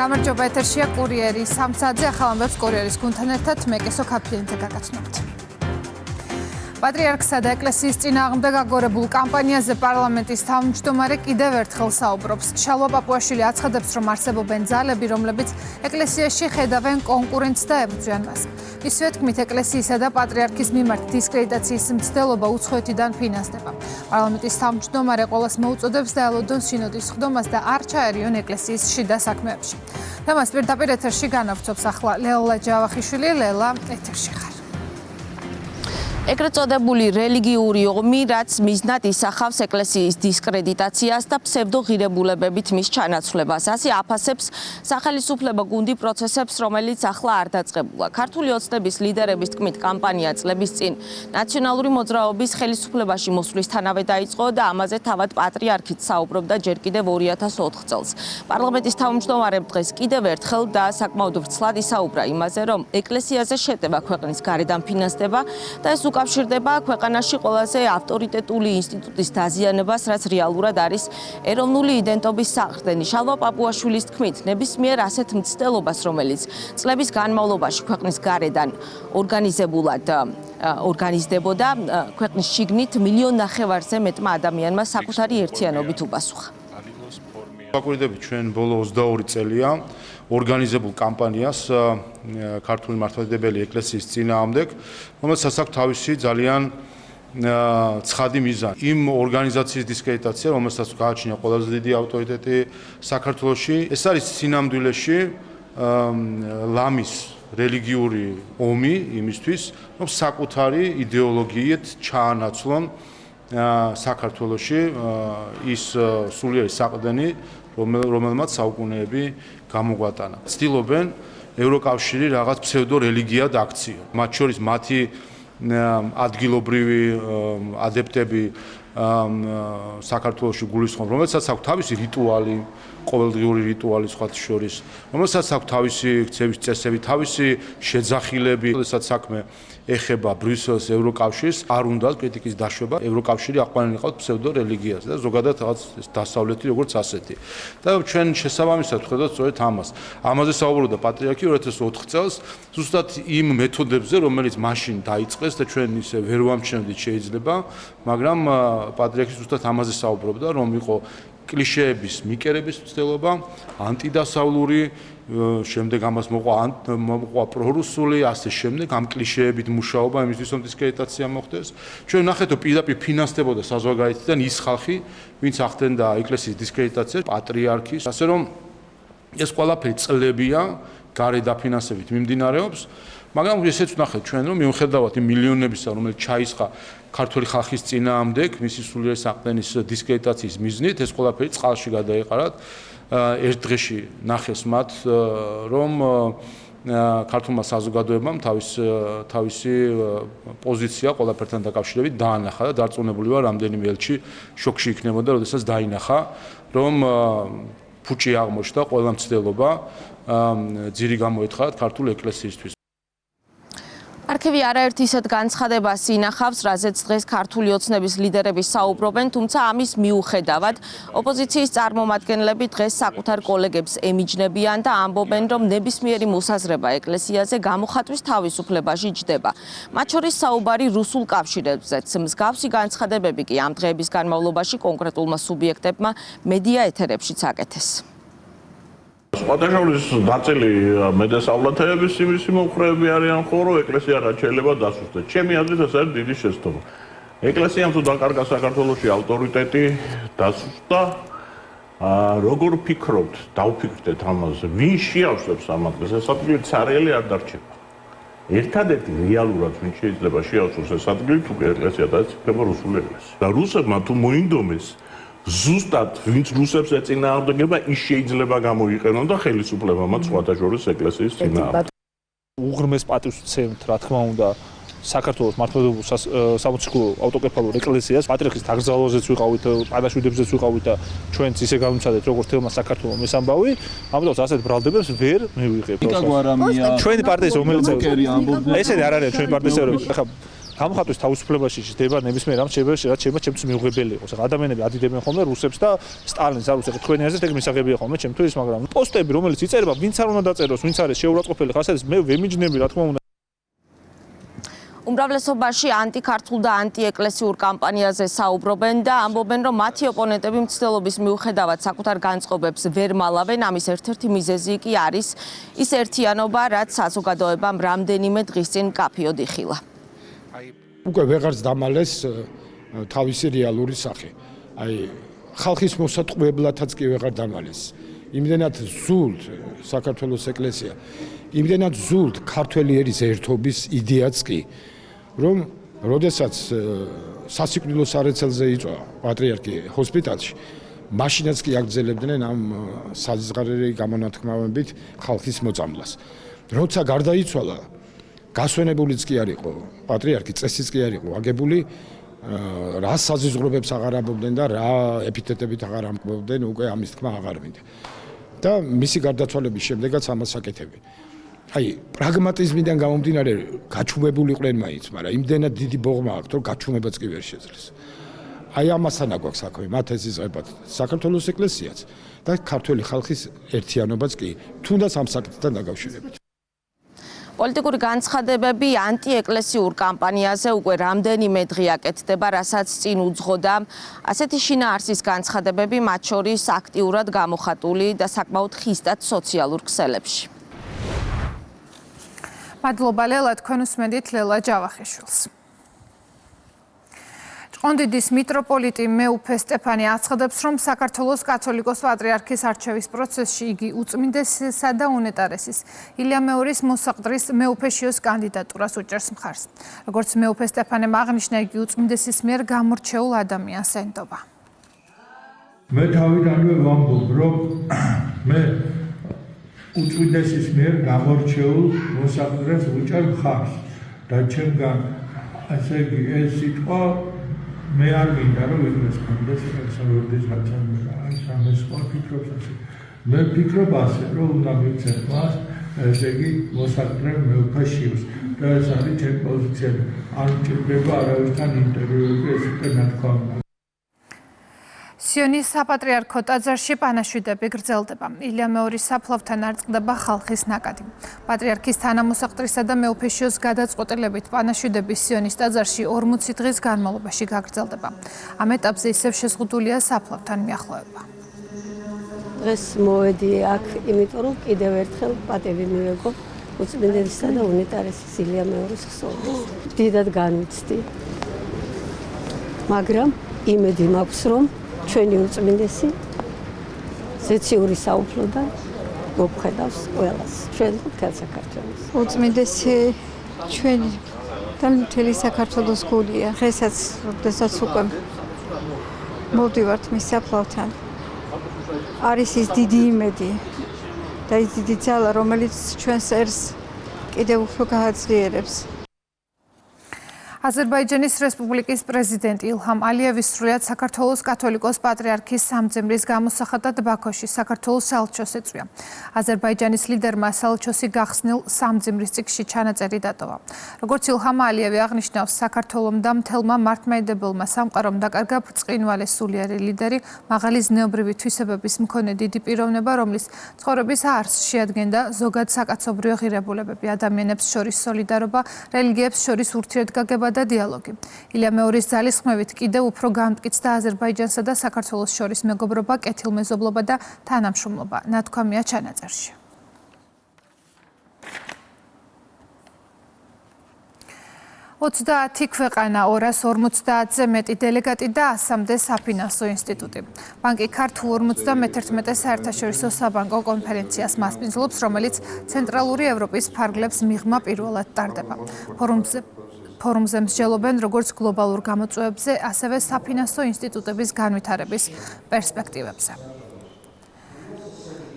გამარჯობა, ეთერშია კურიერი 3 საათზე ახალ ამბებს კურიერის გუნდთან ერთად მე კესო ქაფიანთა გაგაცნობთ. პატრიარქსა და ეკლესიის წინააღმდეგ აგორებულ კამპანიაზე პარლამენტის თავმჯდომარე კიდევ ერთხელ საუბრობს. შალვა პაპუაშვილი აცხადებს, რომ არსებობენ ძალები, რომლებიც ეკლესიაში ხედავენ კონკურენტს და ებრძვიან მას. მისივე თქმით, ეკლესიისა და პატრიარქის მიმართ დისკრედიტაციის მცდელობა უცხოეთიდან ფინანსდება. პარლამენტის თავმჯდომარე ყველას მოუწოდებს დაელოდონ სინოდის ხდომას და არ ჩაერიონ ეკლესიის შიდა საქმეებში. თემას პირდაპირ ეთერში განავრცობს ახლა ლელა ჯავახიშვილი. ლელა, ეთერში ხარ. ეგრეთ წოდებული რელიგიური ომი, რაც მიზნად ისახავს ეკლესიის დისკრედიტაციას და ფსევდოღირებულებებით მის ჩანაცვლებას. ასე აფასებს სახელისუფლებო გუნდი პროცესებს, რომელიც ახლა არ დაწყებულა. ქართული ოცნების ლიდერების თქმით, კამპანია წლების წინ ნაციონალური მოძრაობის ხელისუფლებაში მოსვლისთანავე დაიწყო და ამაზე თავად პატრიარქიც საუბრობდა ჯერ კიდევ 2004 წელს. პარლამენტის თავმჯდომარემ დღეს კიდევ ერთხელ და საკმაოდ ვრცლად ისაუბრა იმაზე, რომ ეკლესიაზე შეტევა ქვეყნის გარედან ფინანსდება და ეს უკავშირდება ქვეყანაში ყველაზე ავტორიტეტული ინსტიტუტის დაზიანებას, რაც რეალურად არის ეროვნული იდენტობის საყრდენი. შალვა პაპუაშვილის თქმით, ნებისმიერ ასეთ მცდელობას, რომელიც წლების განმავლობაში ქვეყნის გარედან ორგანიზდებოდა, ქვეყნის შიგნით 1,5 მილიონზე მეტმა ადამიანმა საკუთარი ერთიანობით უპასუხა. ვაკვირდებით ჩვენ ბოლო 22 წელია ორგანიზებულ კამპანიას ქართული მართლმადიდებელი ეკლესიის წინააღმდეგ, რომელსაც აქვს თავისი ძალიან ცხადი მიზანი. იმ ორგანიზაციის დისკრედიტაცია, რომელსაც გააჩნია ყველაზე დიდი ავტორიტეტი საქართველოში, ეს არის სინამდვილეში ლამის რელიგიური ომი იმისთვის, რომ საკუთარი იდეოლოგიით ჩაანაცვლონ საქართველოში ის სულიერი საყრდენი, რომელმაც საუკუნეები გამოგვატანა. ცდილობენ ევროკავშირი რაღაც ფსევდორელიგიად აქციონ. მათ შორის მათი ადგილობრივი ადეპტები საქართველოში გულისხმობ, რომელსაც აქვს თავისი რიტუალი, ყოველდღიური რიტუალი სხვათა შორის, რომელსაც აქვს თავისი ქცევის წესები, თავისი შეძახილები, როდესაც საქმე ეხება ბრიუსელის ევროკავშირს, არ უნდა კრიტიკის დაშვება, ევროკავშირი აყვანილი ყავთ ფსევდორელიგიას და ზოგადად რაღაც დასავლეთი როგორც ასეთი. და ჩვენ შესაბამისად ვხედავთ სწორედ ამას. ამაზე საუბრობდა პატრიარქი 2004 წელს, ზუსტად იმ მეთოდებზე, რომელიც მაშინ დაიწყეს და ჩვენ ისე ვერ ვამჩნევდით შეიძლება, მაგრამ პატრიარქი ზუსტად ამაზე საუბრობდა, რომ იყო კლიშეების მიკერების მცდელობა, ანტიდასავლური, შემდეგ ამას მოყვა პრორუსული, ასე შემდეგ, ამ კლიშეებით მუშაობა იმისთვის, რომ დისკრედიტაცია მოხდეს. ჩვენ ნახეთ, რომ პირდაპირ ფინანსდებოდა საზღვარგარეთიდან ის ხალხი, ვინც ახდენდა ეკლესიის დისკრედიტაციას, პატრიარქის, ასე რომ ეს ყველაფერი წლებია გარე დაფინანსებით მიმდინარეობს. მაგრამ ესეც ვნახეთ ჩვენ, რომ მიუხედავად იმ მილიონებისა, რომელიც ჩაისხა ქართული ხალხის წინააღმდეგ, მისი სულიერი საყრდენის დისკრედიტაციის მიზნით, ეს ყველაფერი წყალში გადაეყარათ. ერთ დღეში ნახეს მათ, რომ ქართულმა საზოგადოებამ თავისი პოზიცია ყველაფერთან დაკავშირებით დაანახა და დარწმუნებული ვარ, რამდენიმე ელჩი შოკში იქნებოდა, როდესაც დაინახა, რომ ფუჭი აღმოჩნდა ყველა მცდელობა ძირი გამოეთხარათ ქართული ეკლესიისთვის. არქივი არაერთი ისეთ განცხადებას ინახავს, რაზეც დღეს ქართული ოცნების ლიდერები საუბრობენ, თუმცა ამის მიუხედავად ოპოზიციის წარმომადგენლები დღეს საკუთარ კოლეგებს ემიჯნებიან და ამბობენ, რომ ნებისმიერი მოსაზრება ეკლესიაზე გამოხატვის თავისუფლებაში ჯდება. მათ შორის საუბარი რუსულ კავშირებზეც. მსგავსი განცხადებები კი ამ დღეების განმავლობაში კონკრეტულმა სუბიექტებმა მედია ეთერებშიც აკეთეს. სხვადასხვა ნაწილი მედესალათეების იმისი მომხრეები არიან, ხო რომ ეკლესია რა შეიძლება დასუსტდეს. ჩემი აზრით ეს არის დიდი შეცდომა. ეკლესიამ თუ დაკარგა საქართველოში ავტორიტეტი, დასუსტდა. როგორ ფიქრობთ, დავფიქრდეთ ამაზე, ვინ შეავსებს ამ ადგილს? ეს ადგილი ცარიელი არ დარჩება. ერთადერთი რეალურად ვინ შეიძლება შეავსოს ეს ადგილი თუ ეკლესია დაწიფება რუსული ეკლესია. და რუსებმა თუ მოინდომეს ზუსტად ვინც რუსებს ეწინააღმდეგება, ის შეიძლება გამოიყენონ და ხელისუფლებამაც სხვათა შორის ეკლესიის წინააღმდეგ. უღრმეს პატივს ვცემთ, რა თქმა უნდა, საქართველოს მართლმადიდებლურ სამოციქულო ავტოკეფალურ ეკლესიას, პატრიარქის დაკრძალვაზეც ვიყავით, პანაშვიდებზეც ვიყავით და ჩვენც ისე გამიცადეთ, როგორც თელმა საქართველოს მესამბავი, ამიტომ ასეთ ბრალდებებს ვერ მივიღებთ. იკაგვარამია ჩვენი პარტიის რომელიც ესენი არ არიან ჩვენი პარტიის წევრები. ახლა გამოხატვის თავისუფლებაში ჯდება ნებისმიერ რამ შეიძლება ჩემთვის მიუღებელი იყოს. ადამიანები ადიდებენ ხოლმე რუსებს და სტალინს არ უცებ თქვენი აზრით ეგ მისაღებია ხოლმე ჩემთვის, მაგრამ პოსტები რომელიც იწერება, ვინც არ უნდა დაწეროს, ვინც არის შეურაცხყოფელი ხასიათის, მე ვემიჯნები რა თქმა უნდა. უმრავლესობაში ანტიქართულ და ანტიეკლესიურ კამპანიაზე საუბრობენ და ამბობენ, რომ მათი ოპონენტები მცდელობის მიუხედავად საკუთარ განწყობებს ვერ მალავენ. ამის ერთ-ერთი მიზეზი კი არის ის ერთიანობა, რაც საზოგადოებამ რამდენიმე დღის წინ მკაფიოდ იხილა. უკვე ვეღარც დამალეს თავისი რეალური სახე. ხალხის მოსატყუებლათაც კი ვეღარ დამალეს. იმდენად ზულთ საქართველოს ეკლესია, იმდენად ზულთ ქართველი ერის ერთობის იდეაც კი, რომ როდესაც სასიკვდილო სარეცელზე იწვა პატრიარქი ჰოსპიტალში, მაშინაც კი აგრძელებდნენ ამ საზღარერი გამონათქმავებით ხალხის მოწამლას. როცა გარდაიცვალა, გასვენებულიც კი არ იყო პატრიარქი, წესიც კი არ იყო აგებული, რა საზღვრებებს აღარ ამბობდნენ და რა ეპითეტებით აღარ ამბობდნენ, უკვე ამის თქმა აღარ მინდა. და მისი გარდაცვალების შემდეგაც ამას აკეთებენ. პრაგმატიზმიდან გამომდინარე გაჩუმებული იყვნენ მაინც, მაგრამ იმდენად დიდი ბოღმა აქვს, რომ გაჩუმებაც კი ვერ შეძლეს. ამასთან აქვს საქმე, მათ ეს იზღებათ საქართველოს ეკლესიაც და ქართველი ხალხის ერთიანობაც კი, თუნდაც ამ საკითხთან დაკავშირებით. პოლიტიკური განცხადებები ანტიეკლესიურ კამპანიაზე უკვე რამდენიმე დღე აკეთდება, რასაც წინ უძღოდა ასეთი შინაარსის განცხადებები, მათ შორის აქტიურად გამოხატული და საკმაოდ ხისტად სოციალურ ქსელებში. მადლობა ლელა, თქვენ უსმენთ ლელა ჯავახიშვილს. ჭყონდიდის მიტროპოლიტი მეუფე სტეფანი აცხადებს, რომ საქართველოს კათოლიკოს პატრიარქის არჩევის პროცესში იგი უწმინდესისა და უნეტარესის ილია მეორის მოსაყდრის მეუფეშიოს კანდიდატურას უჭერს მხარს. როგორც მეუფე სტეფანემ აღნიშნა, იგი უწმინდესის მიერ გამორჩეულ ადამიანს ენდობა. მე თავიდანვე ვამბობ, რომ მე უწმინდესის მიერ გამორჩეულ მოსაყდრეს უჭერ მხარს და ჩემგან ასე იგი ეს სიტყვა მე არ მინდა რომ ეგრეს კონდეს ექსავერდის გაჩანება. სამეს სხვა ფიქრობს ასე. მე ვფიქრობ ასე, რომ უნდა მივცეთ მას ესე იგი მოსაყდრე მეუფეშიოს და ეს არის ჩემი პოზიცია. არ მჭირდება არავისთან ინტერვიუები ეს უკვე ნათქვამია. სიონის საპატრიარქო ტაძარში პანაშვიდები გრძელდება. ილია მეორის საფლავთან არ წყდება ხალხის ნაკადი. პატრიარქის თანამოსაყდრისა და მეუფეშიოს გადაწყვეტილებით პანაშვიდები სიონის ტაძარში 40 დღის განმავლობაში გაგრძელდება. ამ ეტაპზე ისევ შეზღუდულია საფლავთან მიახლოება. დღეს მოვედი აქ, იმიტომ რომ კიდევ ერთხელ პატივი მივეგო უწმინდესისა და უნეტარესის ილია მეორის ხსოვნის. დიდად განვიცდი. მაგრამ იმედი მაქვს, რომ ჩვენი უწმინდესი ზეციური საუფლოდან მოგხედავს ყველას, ჩვენ მთელ საქართველოს. უწმინდესი ჩვენი და მთელი საქართველოს გულია. დღესაც, როდესაც უკვე მოვდივართ მის საფლავთან, არის ის დიდი იმედი და ის დიდი ძალა, რომელიც ჩვენს ერს კიდევ უფრო გააძლიერებს. აზერბაიჯანის რესპუბლიკის პრეზიდენტი ილჰამ ალიევი სრულიად საქართველოს კათოლიკოს პატრიარქის სამძებრის გამოსახატად ბაქოში საქართველოს საელჩოს ეწვია. აზერბაიჯანის ლიდერმა საელჩოსი გახსნილ სამძებრის წიგნში ჩანაწერი დატოვა. როგორც ილჰამ ალიევი აღნიშნავს, საქართველომ და მთელმა მართლმადიდებელმა სამყარომ დაკარგა ბრწყინვალე სულიერი ლიდერი, მაღალი ზნეობრივი თვისებების მქონე დიდი პიროვნება, რომლის ცხოვრების არსს შეადგენდა ზოგად საკაცობრიო ღირებულებები, ადამიანებს შორის სოლიდარობა, რელიგიებს შორის ურთიერთგაგება და დიალოგი. ილია მეორის ძალისხმევით კიდევ უფრო გამტკიცდა აზერბაიჯანსა და საქართველოს შორის მეგობრობა, კეთილმეზობლობა და თანამშრომლობა. ნათქვამია ჩანაწერში. ოცდაათი ქვეყანა 250-ზე მეტი დელეგატი და 100-მდე საფინანსო ინსტიტუტი. ბანკი ქართულ 51 საერთაშორისო საბანკო კონფერენციას მასპინძლობს, რომელიც ცენტრალური ევროპის ფარგლებს მიღმა პირველად ტარდება. ფორუმზე მსჯელობენ როგორც გლობალურ გამოწვევებზე, ასევე საფინანსო ინსტიტუტების განვითარების პერსპექტივებზე.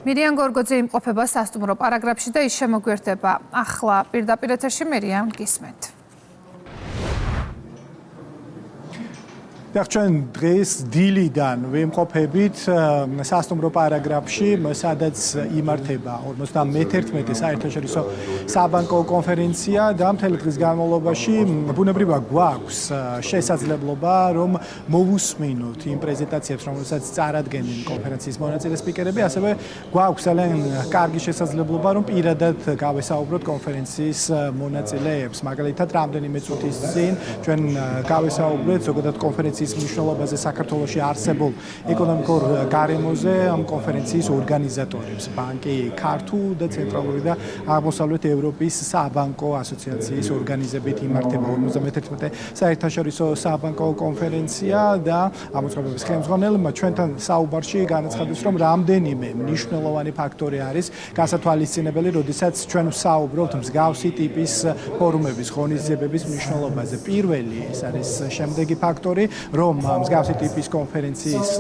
მირიან გორგოძე იმყოფება სასტუმრო პარაგრაფში და ის შემოგვიერთდება ახლა პირდაპირ ეთერში. მირიან, გისმენთ. ჩვენ დღეს დილიდან ვიმყოფებით სასტუმრო პარაგრაფში, სადაც იმართება 51 საერთაშორისო საბანკო კონფერენცია და მთელი დღის განმავლობაში ბუნებრივად გვაქვს შესაძლებლობა რომ მოვუსმინოთ იმ პრეზენტაციებს, რომელსაც წარადგენენ კონფერენციის მონაწილე სპიკერები, ასევე გვაქვს ძალიან კარგი შესაძლებლობა რომ პირადად გავესაუბროთ კონფერენციის მონაწილეებს. მაგალითად, რამდენიმე წუთის წინ ჩვენ გავესაუბრეთ ზოგადად კონფერენციის მნიშვნელობაზე საქართველოში არსებულ ეკონომიკურ გარემოზე ამ კონფერენციის ორგანიზატორებს, ბანკი ქართულ და ცენტრალური და აღმოსავლეთ ევროპის საბანკო ასოციაციის ორგანიზებით იმართება 51 საერთაშორისო საბანკო კონფერენცია და ამოწყებების ხელმძღვანელმა ჩვენთან საუბარში განაცხადეს, რომ რამდენიმე მნიშვნელოვანი ფაქტორი არის გასათვალისწინებელი, როდესაც ჩვენ ვსაუბრობთ მსგავსი ტიპის ფორუმების ღონისძიებების მნიშვნელობაზე. პირველი ეს არის შემდეგი ფაქტორი, რომ მსგავსი ტიპის კონფერენციის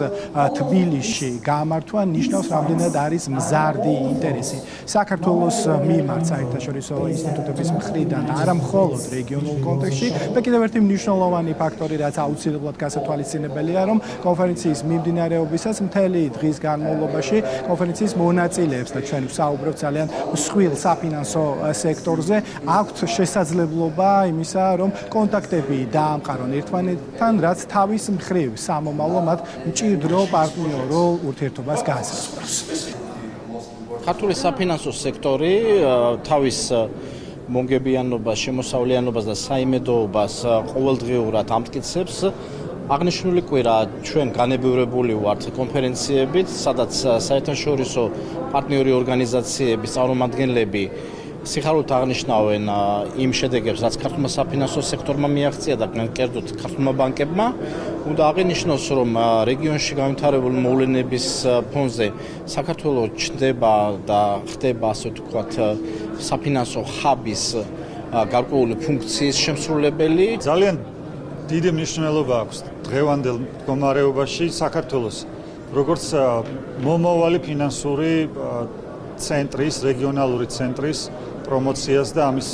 თბილისში გამართვა ნიშნავს რამდენად არის მზარდი ინტერესი საქართველოს მიმართ საერთაშორისო ინსტიტუტების მხრიდან, არა მხოლოდ რეგიონულ კონტექსტში და კიდევ ერთი მნიშვნელოვანი ფაქტორი, რაც აუცილებლად გასათვალისწინებელია, რომ კონფერენციის მიმდინარეობისას მთელი დღის განმავლობაში კონფერენციის მონაწილეებს და ჩვენ ვსაუბრობთ ძალიან მსხვილ საფინანსო სექტორზე, აქვთ შესაძლებლობა იმისა, რომ კონტაქტები დაამყარონ ერთმანეთთან, რაც თავის მხრივ სამომავლო მათ მჭიდრო პარტნიორო ურთიერთობას გაასწრებს. ქართული საფინანსო სექტორი თავის მონგებიანობას, შემოსავლიანობას და საიმედოობას ყოველდღიურად ამტკიცებს. აღნიშნული კვირა ჩვენ განებივრებული ვართ კონფერენციებით, სადაც საერთაშორისო პარტნიორი ორგანიზაციების წარმომადგენლები სიხარულით აღნიშნავენ იმ შედეგებს, რაც ქართულმა საფინანსო სექტორმა მიაღწია და კერძოდ ქართულმა ბანკებმა. უნდა აღინიშნოს, რომ რეგიონში განვითარებული მოვლენების ფონზე საქართველოს ჩნდება და ხდება, ასე ვთქვათ, საფინანსო ჰაბის გარკვეული ფუნქციის შემსრულებელი. ძალიან დიდი მნიშვნელობა აქვს დღევანდელ მდგომარეობაში საქართველოს, როგორც მომავალი ფინანსური ცენტრის, რეგიონალური ცენტრის პრომოციას და ამის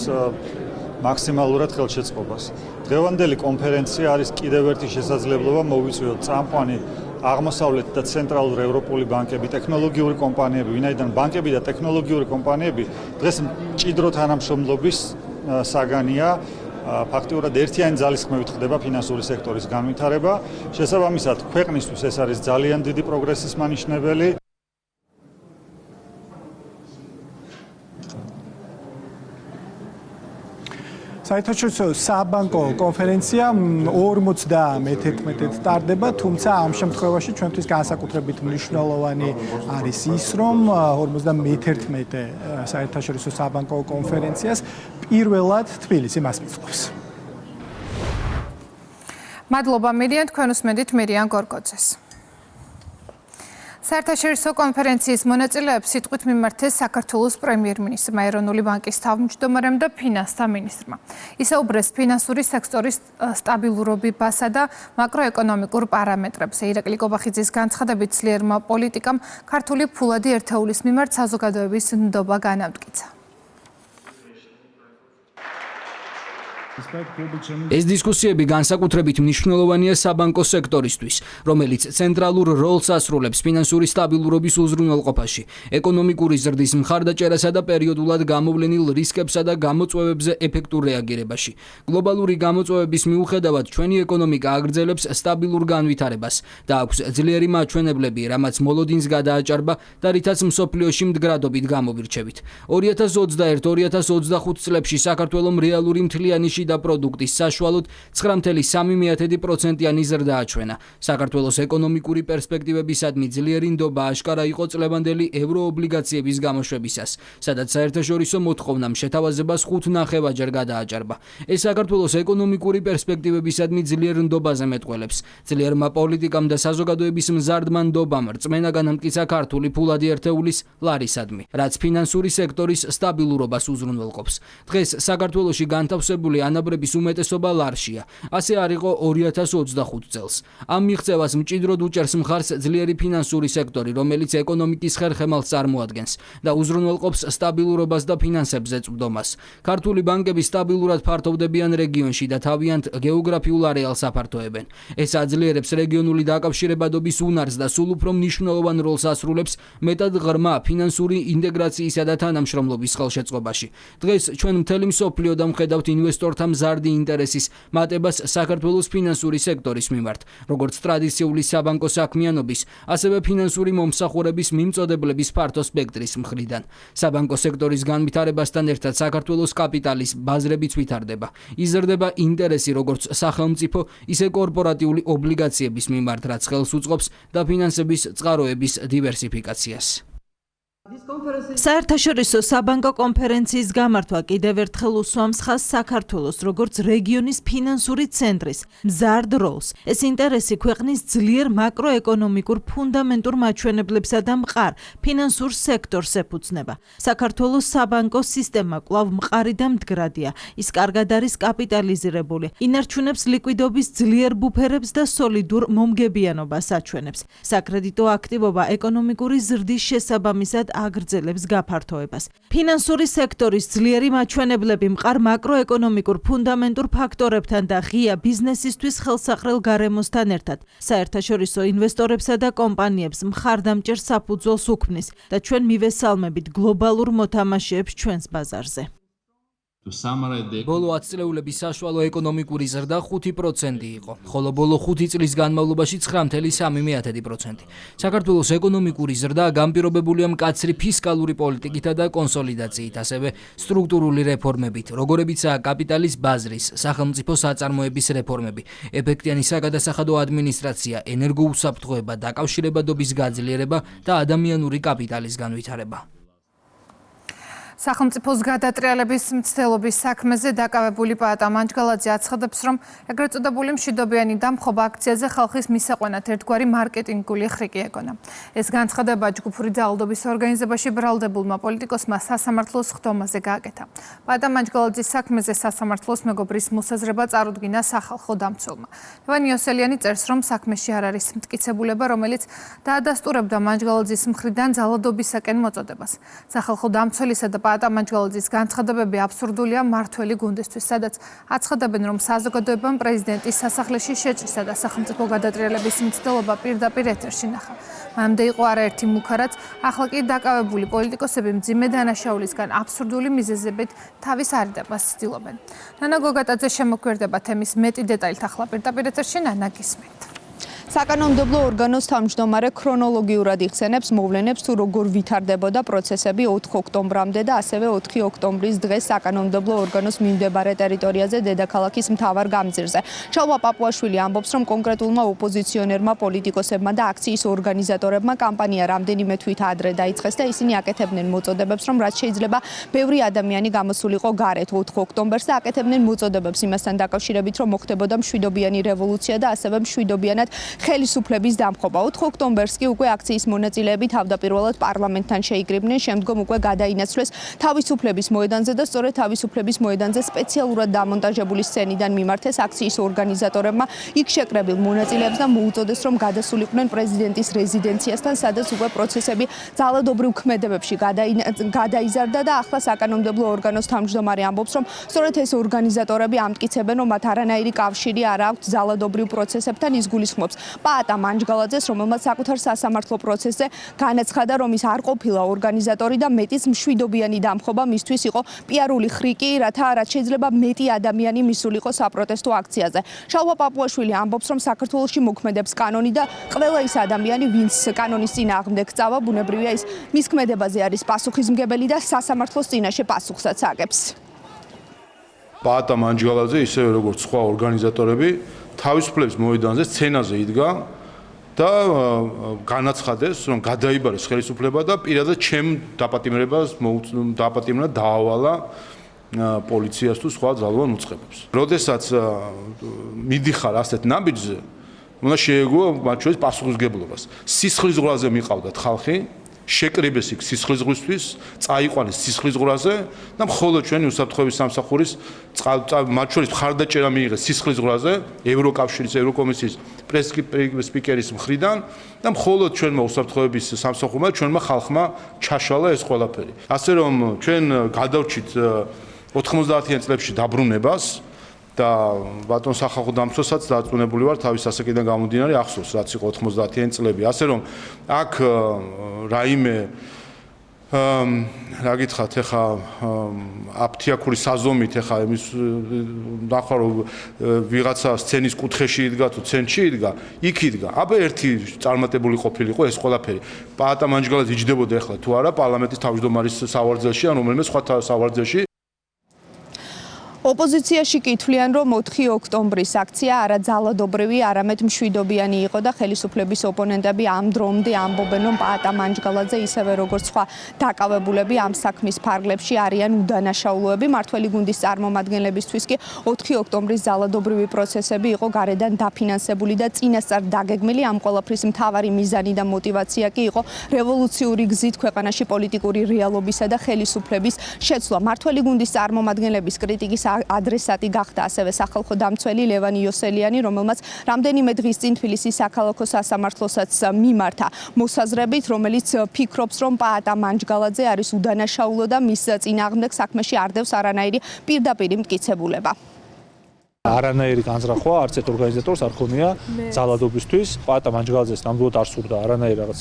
მაქსიმალურად ხელშეწყობას. დღევანდელი კონფერენცია არის კიდევ ერთი შესაძლებლობა მოვიწვიოთ წამყვანი აღმოსავლეთ და ცენტრალური ევროპული ბანკები, ტექნოლოგიური კომპანიები, ვინაიდან ბანკები და ტექნოლოგიური კომპანიები დღეს მჭიდრო თანამშრომლობის საგანია. ფაქტიურად ერთიანი ძალისხმევით ხდება ფინანსური სექტორის განვითარება. შესაბამისად, ქვეყნისთვის ეს არის ძალიან დიდი პროგრესის მანიშნებელი. საერთაშორისო საბანკო კონფერენცია 51-ით ტარდება, თუმცა ამ შემთხვევაში ჩვენთვის განსაკუთრებით მნიშვნელოვანი არის ის, რომ 51 საერთაშორისო საბანკო კონფერენციას პირველად თბილისი მასპინძლობს. მადლობა მირიან, თქვენ უსმენთ მირიან გორგოძეს. საერთაშორისო კონფერენციის მონაწილეებს სიტყვით მიმართეს საქართველოს პრემიერ-მინისტრმა, ეროვნული ბანკის თავმჯდომარემ და ფინანსთა მინისტრმა. ისაუბრეს ფინანსური სექტორის სტაბილურობასა და მაკროეკონომიკურ პარამეტრებზე. ირაკლი კობახიძის განცხადებით, ძლიერმა პოლიტიკამ ქართული ფულადი ერთეულის მიმართ საზოგადოების ნდობა განამტკიცა. ეს დისკუსიები განსაკუთრებით მნიშვნელოვანია საბანკო სექტორისთვის, რომელიც ცენტრალურ როლს ასრულებს ფინანსური სტაბილურობის უზრუნველყოფაში, ეკონომიკური ზრდის მხარდაჭერასა და პერიოდულად გამოვლენილ რისკებსა და გამოწვევებზე ეფექტურ რეაგირებაში. გლობალური გამოწვევების მიუხედავად, ჩვენი ეკონომიკა აგრძელებს სტაბილურ განვითარებას და აქვს ძლიერი მაჩვენებლები, რამაც მოლოდინს გადააჭარბა და რითაც მსოფლიოში მდგრადობით გამოვირჩევით. 2021-2025 წლებში საქართველოს რეალური მთლიანი და პროდუქტის საშუალოდ 9.3%-იანი ზრდა აჩვენა. საქართველოს ეკონომიკური პერსპექტივებისადმი ძლიერი ნდობა აშკარა იყო წლევანდელი ევროობლიგაციების გამოშვებისას, სადაც საერთაშორისო მოთხოვნამ შეთავაზებას 5.5-ჯერ გადააჭარბა. ეს საქართველოს ეკონომიკური პერსპექტივებისადმი ძლიერ ნდობაზე მეტყველებს. ძლიერმა პოლიტიკამ და საზოგადოების მზარდმა ნდობამ რწმენა განამტკიცა ქართული ფულადი ერთეულის ლარისადმი, რაც ფინანსური სექტორის სტაბილურობას უზრუნველყოფს. დღეს საქართველოში განთავსებული თანაბრების უმეტესობა ლარშია. ასე არ იყო 2025 წელს. ამ მიღწევას მჭიდროდ უჭერს მხარს ძლიერი ფინანსური სექტორი, რომელიც ეკონომიკის ხერხემალს წარმოადგენს და უზრუნველყოფს სტაბილურობას და ფინანსებზე წვდომას. ქართული ბანკები სტაბილურად ფართოვდებიან რეგიონში და თავიანთ გეოგრაფიულ არეალს აფართოებენ. ეს აძლიერებს რეგიონული დაკავშირებადობის უნარს და სულ უფრო მნიშვნელოვან როლს ასრულებს მეტად ღრმა ფინანსური ინტეგრაციისა და თანამშრომლობის ხელშეწყობაში. დღეს ჩვენ მთელი მსოფლიო დამხედავთ ინვესტორთა მზარდი ინტერესის მატებას საქართველოს ფინანსური სექტორის მიმართ, როგორც ტრადიციული საბანკო საქმიანობის, ასევე ფინანსური მომსახურების მიმწოდებლების ფართო სპექტრის მხრიდან. საბანკო სექტორის განვითარებასთან ერთად საქართველოს კაპიტალის ბაზრებიც ვითარდება. იზრდება ინტერესი როგორც სახელმწიფო, ისე კორპორატიული ობლიგაციების მიმართ, რაც ხელს უწყობს დაფინანსების წყაროების დივერსიფიკაციას. საერთაშორისო საბანკო კონფერენციის გამართვა კიდევ ერთხელ უსვამს ხაზს საქართველოს როგორც რეგიონის ფინანსური ცენტრის მზარდ როლს. ეს ინტერესი ქვეყნის ძლიერ მაკროეკონომიკურ ფუნდამენტურ მაჩვენებლებსა და მყარ ფინანსურ სექტორს ეფუძნება. საქართველოს საბანკო სისტემა კვლავ მყარი და მდგრადია. ის კარგად არის კაპიტალიზირებული, ინარჩუნებს ლიკვიდობის ძლიერ ბუფერებს და სოლიდურ მომგებიანობას აჩვენებს. საკრედიტო აქტივობა ეკონომიკური ზრდის შესაბამისად აგრძელებს გაფართოებას. ფინანსური სექტორის ძლიერი მაჩვენებლები მყარ მაკროეკონომიკურ ფუნდამენტურ ფაქტორებთან და ღია ბიზნესისთვის ხელსაყრელ გარემოსთან ერთად საერთაშორისო ინვესტორებსა და კომპანიებს მხარდამჭერ საფუძველს უქმნის და ჩვენ მივესალმებით გლობალურ მოთამაშეებს ჩვენს ბაზარზე. ბოლო 10 წლეულების საშუალო ეკონომიკური ზრდა 5% იყო, ხოლო ბოლო 5 წლის განმავლობაში 9.3%. საქართველოს ეკონომიკური ზრდა განპირობებულია მკაცრი ფისკალური პოლიტიკითა და კონსოლიდაციით, ასევე სტრუქტურული რეფორმებით, როგორებიცაა კაპიტალის ბაზრის, სახელმწიფო საწარმოების რეფორმები, ეფექტიანი საგადასახადო ადმინისტრაცია, ენერგოუსაფრთხოება, დაკავშირებადობის გაძლიერება და ადამიანური კაპიტალის განვითარება. სახელმწიფოს გადატრიალების მცდელობის საქმეზე დაკავებული პაატა მანჯგალაძე აცხადებს, რომ ეგრეთ წოდებული მშვიდობიანი დამხობა აქციაზე ხალხის მისაყვანად ერთგვარი მარკეტინგული ხრიკი ეკონა. ეს განცხადება ჯგუფური ძალადობის ორგანიზებაში ბრალდებულმა პოლიტიკოსმა სასამართლოს ხდომაზე გააკეთა. პაატა მანჯგალაძის საქმეზე სასამართლოს მეგობრის მოსაზრება წარუდგინა სახალხო დამცველმა. ლევან იოსელიანი წერს, რომ საქმეში არ არის მტკიცებულება, რომელიც დაადასტურებდა მანჯგალაძის მხრიდან ძალადობისაკენ მოწოდებას. სახალხო დამცველისა და პაატა მანჯგალაძის განცხადებები აბსურდულია მართველი გუნდისთვის, სადაც აცხადებენ, რომ საზოგადოებამ პრეზიდენტის სასახლეში შეჭრისა და სახელმწიფო გადატრიალების მცდელობა პირდაპირ ეთერში ნახა. მანამდე იყო არაერთი მუქა, რაც ახლა კი დაკავებული პოლიტიკოსები მძიმე დანაშაულისგან აბსურდული მიზეზებით თავის არიდებას ცდილობენ. ნანა გოგატაძე შემოგვერდება თემის მეტი დეტალით ახლა პირდაპირ ეთერში. ნანა, გისმენთ. საკანონმდებლო ორგანოს თავმჯდომარე ქრონოლოგიურად იხსენებს მოვლენებს თუ როგორ ვითარდებოდა პროცესები 4 ოქტომბრამდე და ასევე 4 ოქტომბრის დღეს საკანონმდებლო ორგანოს მიმდებარე ტერიტორიაზე დედაქალაქის მთავარ გამზირზე. ჩალვა პაპუაშვილი ამბობს, რომ კონკრეტულმა ოპოზიციონერმა პოლიტიკოსებმა და აქციის ორგანიზატორებმა კამპანია რამდენიმე თვით ადრე დაიწყეს და ისინი აკეთებდნენ მოწოდებებს, რომ რაც შეიძლება ბევრი ადამიანი გამოსულიყო გარეთ 4 ოქტომბერს და აკეთებდნენ მოწოდებებს იმასთან დაკავშირებით, რომ მოხდებოდა მშვიდობიანი რევოლუცია და ასევე მშვიდობიანად ხელისუფლების დამხობა. 4 ოქტომბერს კი უკვე აქციის მონაწილეები თავდაპირველად პარლამენტთან შეიკრიბნენ, შემდგომ უკვე გადაინაცვლეს თავისუფლების მოედანზე და სწორედ თავისუფლების მოედანზე სპეციალურად დამონტაჟებული სცენიდან მიმართეს აქციის ორგანიზატორებმა იქ შეკრებილ მონაწილეებს და მოუწოდეს, რომ გადასულიყვნენ პრეზიდენტის რეზიდენციასთან, სადაც უკვე პროცესები ძალადობრივ ქმედებებში გადაიზარდა და ახლა საკანონმდებლო ორგანოს თავმჯდომარე ამბობს, რომ სწორედ ეს ორგანიზატორები ამტკიცებენ, რომ მათ არანაირი კავშირი არ აქვთ ძალადობრივ პროცესებთან. ის გულისხმობს პაატა მანჯგალაძეს, რომელმაც საკუთარ სასამართლო პროცესზე განაცხადა, რომ ის არ ყოფილა ორგანიზატორი და მეტიც მშვიდობიანი დამხობა მისთვის იყო პიარული ხრიკი, რაც შეიძლება მეტი ადამიანი მისულიყო საპროტესტო აქციაზე. ჩალვა პაპუაშვილი ამბობს, რომ საქართველოში მოქმედებს კანონი და ყველა ის ადამიანი, ვინც კანონის წინააღმდეგ წავა, ბუნებრივია ის მის ქმედებაზე არის პასუხისმგებელი და სასამართლოს წინაშე პასუხსაც აგებს. პაატა მანჯგალაძე, ისევე როგორც სხვა ორგანიზატორები, თავისუფლების მოედანზე სცენაზე იდგა და განაცხადეს, რომ გადაიბარეს ხელისუფლება და პირადად ჩემ დაპატიმრებას დაპატიმრება დაავალა პოლიციას თუ სხვა ძალოვან უწყებებს. როდესაც მიდიხარ ასეთ ნაბიჯზე, უნდა შეეგუო მათ შორის პასუხისმგებლობას. სისხლის ზღვრაზე მიყავდათ ხალხი, შეკრიბეს იქ სისხლისღვრისთვის, წაიყვანეს სისხლისღვრაზე და მხოლოდ ჩვენი უსაფრთხოების სამსახურის მათ შორის მხარდაჭერა მიიღეს სისხლისღვრაზე ევროკავშირის, ევროკომისიის პრეს-სპიკერის მხრიდან და მხოლოდ ჩვენმა უსაფრთხოების სამსახურმა, ჩვენმა ხალხმა ჩაშალა ეს ყველაფერი. ასე რომ ჩვენ გადავრჩით 90-იან წლებში დაბრუნებას და ბატონ სახალხო დამცველსაც დარწმუნებული ვარ თავის ასაკიდან გამომდინარე ახსოვს რაც იყო 90-იან წლები. ასე რომ აქ რაიმე რა გითხრათ ეხა აფთიაქური საზომით ეხა იმის ნახვა რომ ვიღაცა სცენის კუთხეში იდგა თუ ცენტრში იდგა, იქ იდგა. აბა ერთი წარმატებული ყოფილიყო ეს ყველაფერი. პაატა მანჯგალაძე იჯდებოდა ეხლა თუ არა პარლამენტის თავმჯდომარის სავარძელში ან რომელიმე სხვა სავარძელში. ოპოზიციაში კი თვლიან, რომ 4 ოქტომბრის აქცია არა ძალადობრივი, არამედ მშვიდობიანი იყო და ხელისუფლების ოპონენტები ამ დრომდე ამბობენ, რომ პაატა მანჯგალაძე ისევე როგორც სხვა დაკავებულები ამ საქმის ფარგლებში არიან უდანაშაულოები. მართველი გუნდის წარმომადგენლებისთვის კი 4 ოქტომბრის ძალადობრივი პროცესები იყო გარედან დაფინანსებული და წინასწარ დაგეგმილი. ამ ყველაფრის მთავარი მიზანი და мотиваცია კი იყო რევოლუციური გზით ქვეყანაში პოლიტიკური რეალობისა და ხელისუფლების შეცვლა. მართველი გუნდის წარმომადგენლების კრიტიკის ადრესატი გახდა ასევე სახალხო დამცველი ლევან იოსელიანი, რომელმაც რამდენიმე დღის წინ თბილისის საქალაქო სასამართლოსაც მიმართა მოსაზრებით, რომელიც ფიქრობს, რომ პაატა მანჯგალაძე არის უდანაშაულო და მის წინააღმდეგ საქმეში არ დევს არანაირი პირდაპირი მტკიცებულება. არანაირი განზრახვა არც ერთ ორგანიზატორს არ ხონია ძალადობისთვის. პაატა მანჯგალაძეს ნამდვილად არ სურდა არანაირი რაღაც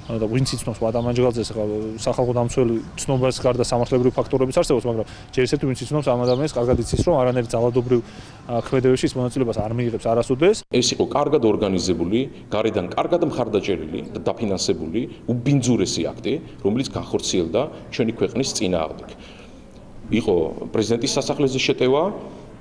და ვინც იცნობს პაატა მანჯგალაძეს სახალხო დამცველი ცნობას გარდა სამართლებრივი ფაქტორებიც არსებობს, მაგრამ ჯერ ისეთი ვინც იცნობს ამ ადამიანს კარგად იცის, რომ არანაირი ძალადობრივ ქმედებებში ის მონაწილეობას არ მიიღებს არასოდეს. ეს იყო კარგად ორგანიზებული, გარედან კარგად მხარდაჭერილი და დაფინანსებული უბინძურესი აქტი, რომელიც განხორციელდა ჩვენი ქვეყნის წინააღმდეგ. იყო პრეზიდენტის სასახლეზე შეტევა,